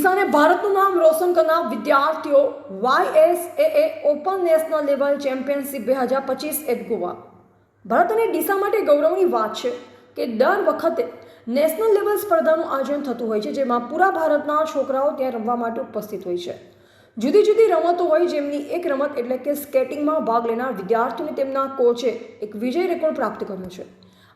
ડીસાને ભારતનું નામ રોશન કરનાર વિદ્યાર્થીઓ YSAA open national level championship 2025 at Goa. Bharat અને ડીસા માટે ગૌરવની વાત છે કે દર વખતે નેશનલ લેવલ સ્પર્ધાનું આયોજન થતું હોય છે, જેમાં પૂરા ભારતના છોકરાઓ ત્યાં રમવા માટે ઉપસ્થિત હોય છે. જુદી જુદી રમતો હોય, જેમની એક રમત એટલે કે સ્કેટિંગમાં ભાગ લેનાર વિદ્યાર્થીઓને તેમના કોચે એક વિજય રેકોર્ડ પ્રાપ્ત કર્યો છે.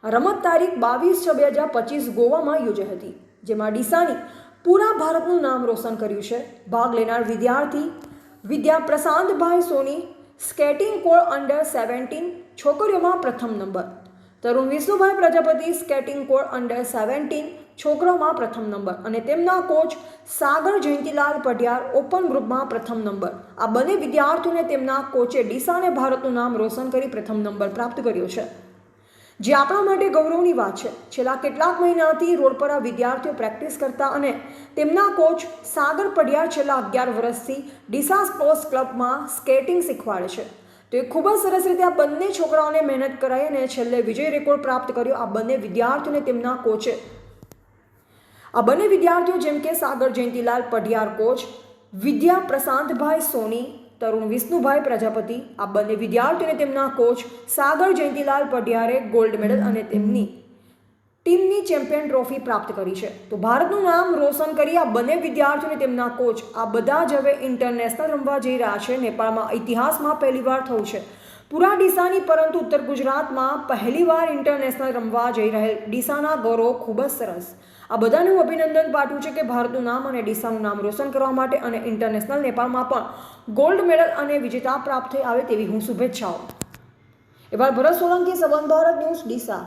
આ રમત તારીખ 22/6/2025 ગોવામાં યોજાઈ હતી, જેમાં ડીસાની પૂરા ભારતનું નામ રોશન કર્યું છે. ભાગ લેનાર વિદ્યાર્થી Vidya Prashantbhai Soni skating quad under 17 છોકરીઓમાં પ્રથમ નંબર, Tarun Vishnubhai Prajapati skating quad under 17 છોકરાઓમાં પ્રથમ નંબર અને તેમના કોચ સાગર જયંતિલાલ પઢિયાર ઓપન ગ્રુપમાં પ્રથમ નંબર. આ બંને વિદ્યાર્થીઓને તેમના કોચે ડીસાને ભારતનું નામ રોશન કરી પ્રથમ નંબર પ્રાપ્ત કર્યો છે, જે આપણા માટે ગૌરવની વાત છે. છેલ્લા કેટલાક મહિનાથી રોડ પર આ વિદ્યાર્થીઓ પ્રેક્ટિસ કરતા અને તેમના કોચ સાગર પઢિયાર છેલ્લા 11 વર્ષથી ડીસા સ્પોર્ટ્સ ક્લબમાં સ્કેટિંગ શીખવાડે છે. તો એ ખૂબ જ સરસ રીતે આ બંને છોકરાઓને મહેનત કરાઈ અને છેલ્લે વિજય રેકોર્ડ પ્રાપ્ત કર્યો. આ બંને વિદ્યાર્થીઓને તેમના કોચે જેમ કે સાગર જયંતિલાલ પઢિયાર કોચ, વિદ્યા પ્રશાંતભાઈ સોની, તરુણ વિષ્ણુભાઈ પ્રજાપતિ, આ બંને વિદ્યાર્થીઓને તેમના coach Sagar Jayantilal પઢિયારે gold medal અને તેમની ટીમની ચેમ્પિયન ટ્રોફી પ્રાપ્ત કરી છે. તો ભારતનું નામ રોશન કરી આ બંને વિદ્યાર્થીઓને તેમના કોચ આ બધા જ હવે ઇન્ટરનેશનલ રમવા જઈ રહ્યા છે. નેપાળમાં ઇતિહાસમાં પહેલીવાર થયું છે પૂરા ડીસાની, પરંતુ ઉત્તર ગુજરાતમાં પહેલીવાર ઇન્ટરનેશનલ રમવા જઈ રહેલ ડીસાના ગૌરવ ખૂબ જ સરસ. આ બધાને હું અભિનંદન પાઠવું છું કે ભારતનું નામ અને ડીસાનું નામ રોશન કરવા માટે અને ઇન્ટરનેશનલ નેપાળમાં પણ ગોલ્ડ મેડલ અને વિજેતા પ્રાપ્ત થઈ આવે તેવી હું શુભેચ્છાઓ. એવા ભરત સોલંકી, સંબંધ ભારત ન્યૂઝ, ડીસા.